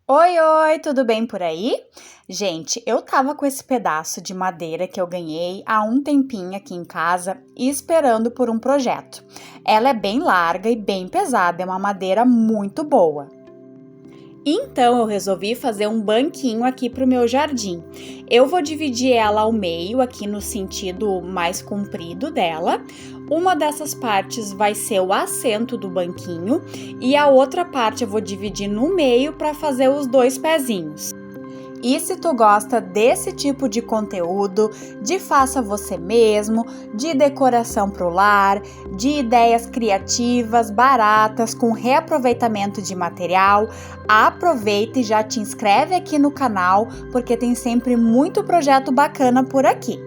Oi, oi, tudo bem por aí? Gente, eu tava com esse pedaço de madeira que eu ganhei há um tempinho aqui em casa e esperando por um projeto. Ela é bem larga e bem pesada, é uma madeira muito boa. Então eu resolvi fazer um banquinho aqui para o meu jardim. Eu vou dividir ela ao meio, aqui no sentido mais comprido dela. Uma dessas partes vai ser o assento do banquinho e a outra parte eu vou dividir no meio para fazer os dois pezinhos. E se tu gosta desse tipo de conteúdo, de faça você mesmo, de decoração pro lar, de ideias criativas, baratas, com reaproveitamento de material, aproveita e já te inscreve aqui no canal, porque tem sempre muito projeto bacana por aqui.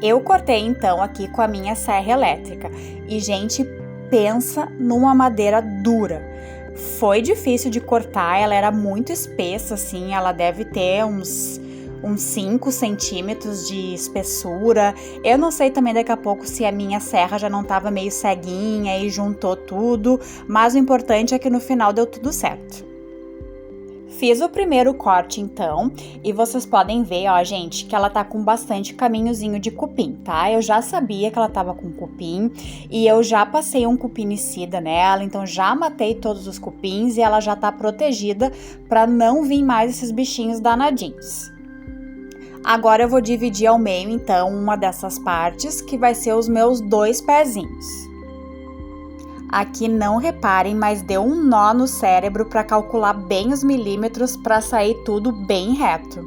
Eu cortei então aqui com a minha serra elétrica e, gente, pensa numa madeira dura. Foi difícil de cortar, ela era muito espessa, assim, ela deve ter uns 5 centímetros de espessura. Eu não sei também daqui a pouco se a minha serra já não estava meio ceguinha e juntou tudo, mas o importante é que no final deu tudo certo. Fiz o primeiro corte então, e vocês podem ver, ó, gente, que ela tá com bastante caminhozinho de cupim, tá? Eu já sabia que ela tava com cupim e eu já passei um cupinicida nela, então já matei todos os cupins e ela já tá protegida para não vir mais esses bichinhos danadinhos. Agora eu vou dividir ao meio então uma dessas partes, que vai ser os meus dois pezinhos. Aqui não reparem, mas deu um nó no cérebro para calcular bem os milímetros para sair tudo bem reto.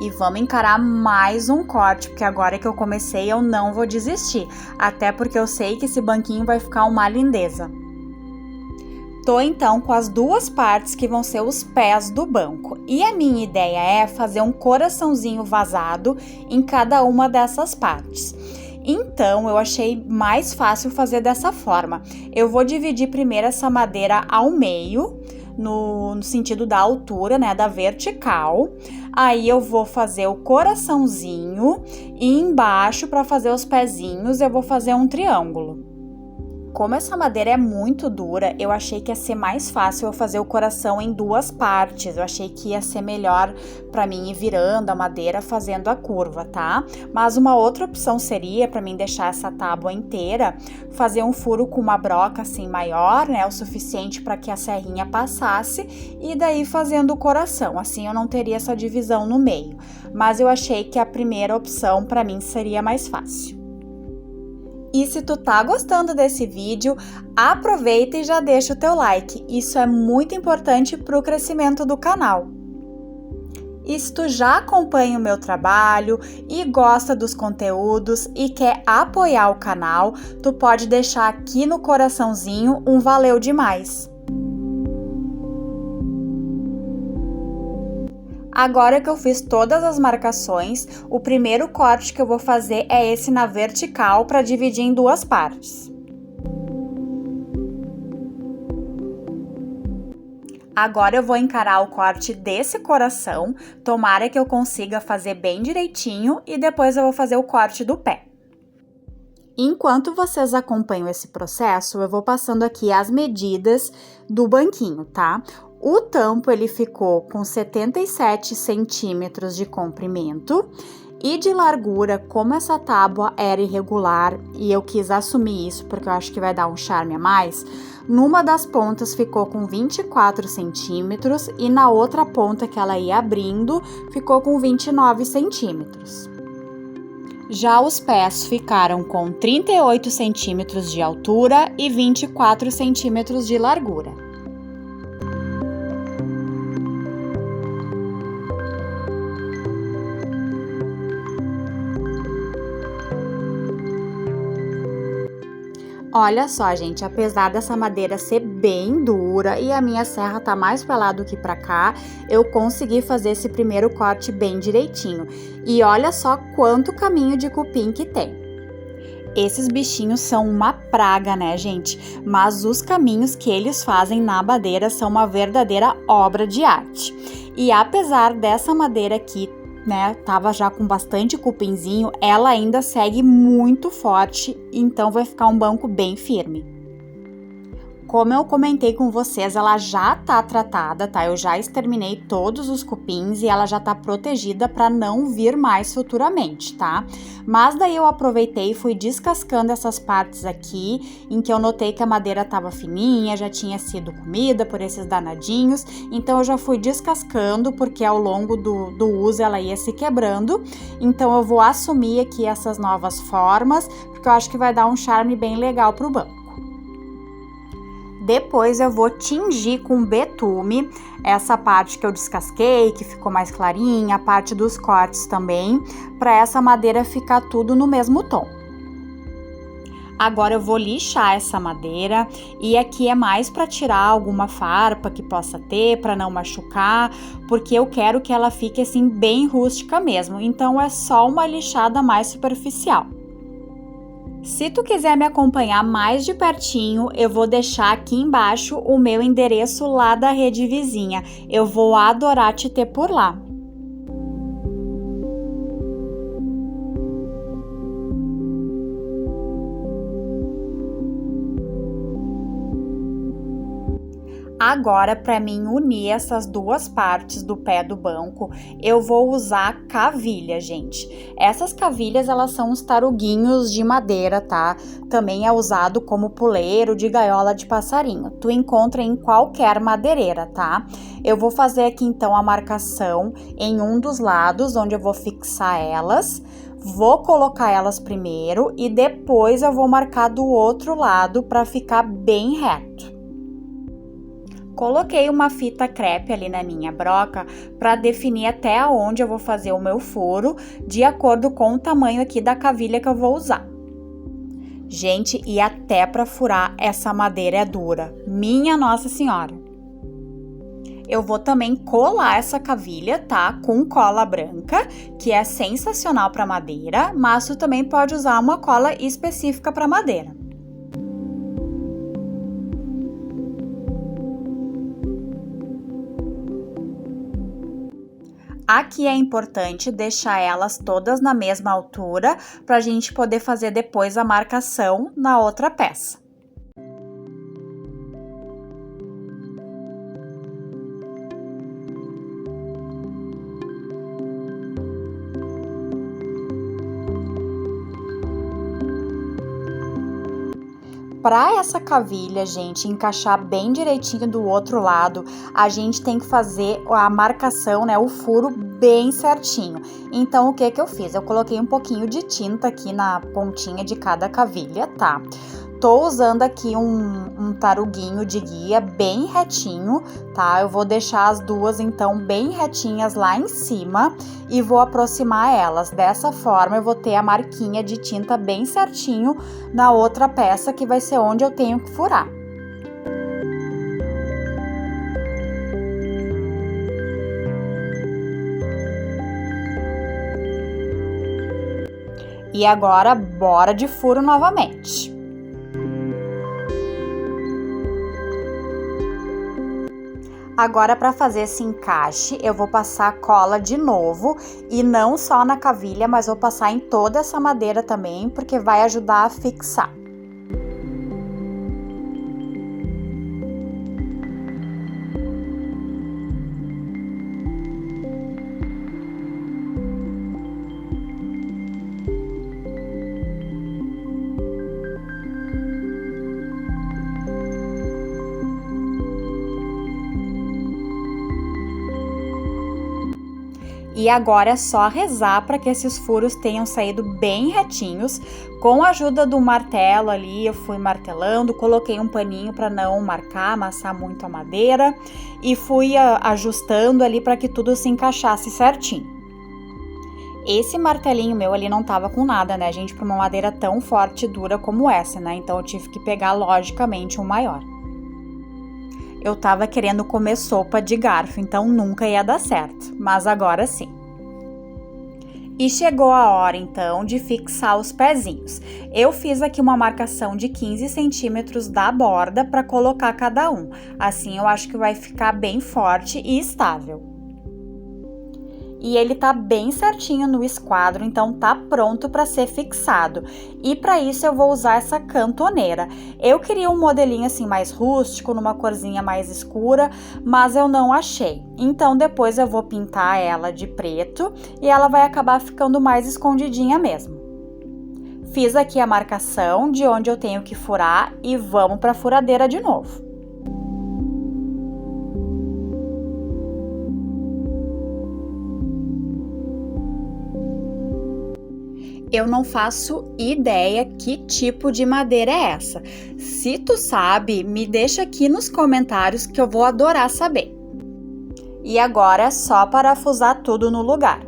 E vamos encarar mais um corte, porque agora que eu comecei eu não vou desistir, até porque eu sei que esse banquinho vai ficar uma lindeza. Tô então com as duas partes que vão ser os pés do banco e a minha ideia é fazer um coraçãozinho vazado em cada uma dessas partes. Então eu achei mais fácil fazer dessa forma. Eu vou dividir primeiro essa madeira ao meio, no sentido da altura, né, da vertical. Aí eu vou fazer o coraçãozinho e embaixo, para fazer os pezinhos, eu vou fazer um triângulo. Como essa madeira é muito dura, eu achei que ia ser mais fácil eu fazer o coração em duas partes. Eu achei que ia ser melhor para mim ir virando a madeira, fazendo a curva, tá? Mas uma outra opção seria, para mim deixar essa tábua inteira, fazer um furo com uma broca assim maior, né? O suficiente para que a serrinha passasse e daí fazendo o coração. Assim eu não teria essa divisão no meio. Mas eu achei que a primeira opção para mim seria mais fácil. E se tu tá gostando desse vídeo, aproveita e já deixa o teu like. Isso é muito importante para o crescimento do canal. E se tu já acompanha o meu trabalho e gosta dos conteúdos e quer apoiar o canal, tu pode deixar aqui no coraçãozinho um valeu demais. Agora que eu fiz todas as marcações, o primeiro corte que eu vou fazer é esse na vertical para dividir em duas partes. Agora eu vou encarar o corte desse coração, tomara que eu consiga fazer bem direitinho e depois eu vou fazer o corte do pé. Enquanto vocês acompanham esse processo, eu vou passando aqui as medidas do banquinho, tá? O tampo ele ficou com 77 centímetros de comprimento e de largura. Como essa tábua era irregular e eu quis assumir isso porque eu acho que vai dar um charme a mais, numa das pontas ficou com 24 centímetros e na outra ponta que ela ia abrindo ficou com 29 centímetros. Já os pés ficaram com 38 centímetros de altura e 24 centímetros de largura. Olha só, gente, apesar dessa madeira ser bem dura e a minha serra tá mais pra lá do que pra cá, eu consegui fazer esse primeiro corte bem direitinho. E olha só quanto caminho de cupim que tem. Esses bichinhos são uma praga, né, gente? Mas os caminhos que eles fazem na madeira são uma verdadeira obra de arte. E apesar dessa madeira aqui, né, tava já com bastante cupinzinho, ela ainda segue muito forte, então vai ficar um banco bem firme. Como eu comentei com vocês, ela já tá tratada, tá? Eu já exterminei todos os cupins e ela já tá protegida para não vir mais futuramente, tá? Mas daí eu aproveitei e fui descascando essas partes aqui, em que eu notei que a madeira tava fininha, já tinha sido comida por esses danadinhos, então eu já fui descascando, porque ao longo do uso ela ia se quebrando, então eu vou assumir aqui essas novas formas, porque eu acho que vai dar um charme bem legal pro banco. Depois eu vou tingir com betume essa parte que eu descasquei, que ficou mais clarinha, a parte dos cortes também, para essa madeira ficar tudo no mesmo tom. Agora eu vou lixar essa madeira e aqui é mais para tirar alguma farpa que possa ter, para não machucar, porque eu quero que ela fique assim bem rústica mesmo, então é só uma lixada mais superficial. Se tu quiser me acompanhar mais de pertinho, eu vou deixar aqui embaixo o meu endereço lá da rede vizinha. Eu vou adorar te ter por lá. Agora, para mim unir essas duas partes do pé do banco, eu vou usar cavilha, gente. Essas cavilhas, elas são uns taruguinhos de madeira, tá? Também é usado como puleiro de gaiola de passarinho. Tu encontra em qualquer madeireira, tá? Eu vou fazer aqui, então, a marcação em um dos lados, onde eu vou fixar elas. Vou colocar elas primeiro e depois eu vou marcar do outro lado para ficar bem reto. Coloquei uma fita crepe ali na minha broca para definir até onde eu vou fazer o meu furo, de acordo com o tamanho aqui da cavilha que eu vou usar. Gente, e até para furar essa madeira é dura, minha Nossa Senhora! Eu vou também colar essa cavilha, tá? Com cola branca, que é sensacional para madeira, mas tu também pode usar uma cola específica para madeira. Aqui é importante deixar elas todas na mesma altura para a gente poder fazer depois a marcação na outra peça. Para essa cavilha, gente, encaixar bem direitinho do outro lado, a gente tem que fazer a marcação, né, o furo bem certinho. Então, o que que eu fiz? Eu coloquei um pouquinho de tinta aqui na pontinha de cada cavilha, tá? Tô usando aqui um taruguinho de guia bem retinho, tá? Eu vou deixar as duas, então, bem retinhas lá em cima e vou aproximar elas. Dessa forma, eu vou ter a marquinha de tinta bem certinho na outra peça, que vai ser onde eu tenho que furar. E agora, bora de furo novamente. Agora, para fazer esse encaixe, eu vou passar cola de novo e não só na cavilha, mas vou passar em toda essa madeira também, porque vai ajudar a fixar. E agora é só rezar para que esses furos tenham saído bem retinhos. Com a ajuda do martelo ali, eu fui martelando, coloquei um paninho para não marcar, amassar muito a madeira e fui ajustando ali para que tudo se encaixasse certinho. Esse martelinho meu ali não tava com nada, né, gente, para uma madeira tão forte e dura como essa, né? Então eu tive que pegar logicamente um maior. Eu tava querendo comer sopa de garfo, então nunca ia dar certo, mas agora sim. E chegou a hora, então, de fixar os pezinhos. Eu fiz aqui uma marcação de 15 centímetros da borda para colocar cada um. Assim, eu acho que vai ficar bem forte e estável. E ele tá bem certinho no esquadro, então tá pronto para ser fixado. E para isso eu vou usar essa cantoneira. Eu queria um modelinho assim mais rústico, numa corzinha mais escura, mas eu não achei. Então depois eu vou pintar ela de preto e ela vai acabar ficando mais escondidinha mesmo. Fiz aqui a marcação de onde eu tenho que furar e vamos para a furadeira de novo. Eu não faço ideia que tipo de madeira é essa. Se tu sabe, me deixa aqui nos comentários que eu vou adorar saber. E agora é só parafusar tudo no lugar.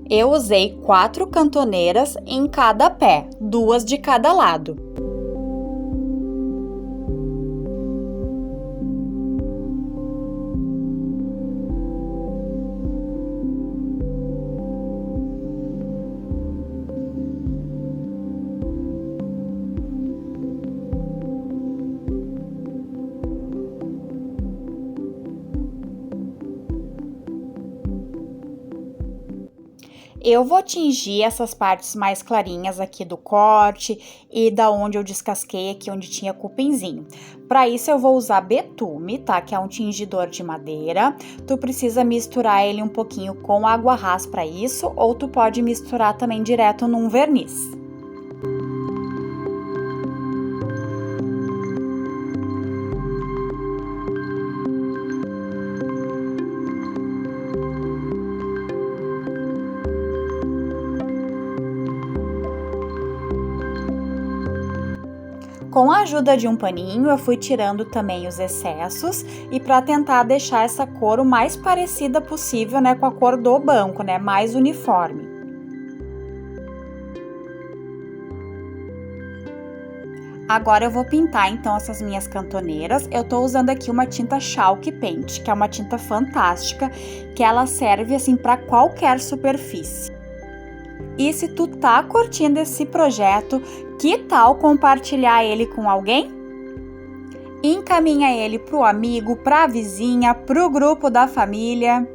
Eu usei 4 cantoneiras em cada pé, 2 de cada lado. Eu vou tingir essas partes mais clarinhas aqui do corte e da onde eu descasquei aqui, onde tinha cupinzinho. Para isso, eu vou usar betume, tá? Que é um tingidor de madeira. Tu precisa misturar ele um pouquinho com água ras para isso, ou tu pode misturar também direto num verniz. Com a ajuda de um paninho, eu fui tirando também os excessos e para tentar deixar essa cor o mais parecida possível, né, com a cor do banco, né, mais uniforme. Agora eu vou pintar então essas minhas cantoneiras. Eu tô usando aqui uma tinta Chalk Paint, que é uma tinta fantástica, que ela serve assim para qualquer superfície. E se tu tá curtindo esse projeto, que tal compartilhar ele com alguém? Encaminha ele pro amigo, pra vizinha, pro grupo da família.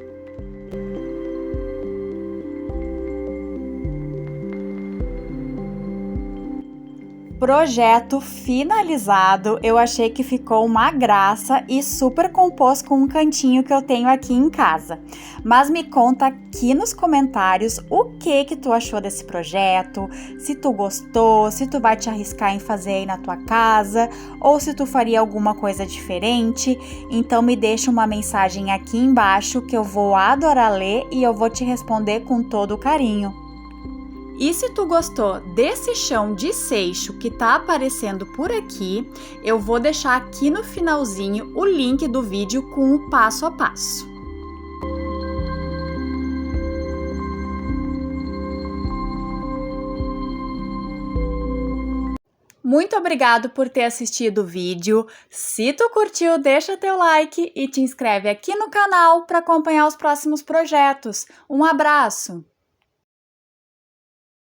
Projeto finalizado, eu achei que ficou uma graça e super compôs com um cantinho que eu tenho aqui em casa. Mas me conta aqui nos comentários o que tu achou desse projeto, se tu gostou, se tu vai te arriscar em fazer aí na tua casa ou se tu faria alguma coisa diferente. Então me deixa uma mensagem aqui embaixo que eu vou adorar ler e eu vou te responder com todo carinho. E se tu gostou desse chão de seixo que tá aparecendo por aqui, eu vou deixar aqui no finalzinho o link do vídeo com o passo a passo. Muito obrigado por ter assistido o vídeo. Se tu curtiu, deixa teu like e te inscreve aqui no canal para acompanhar os próximos projetos. Um abraço!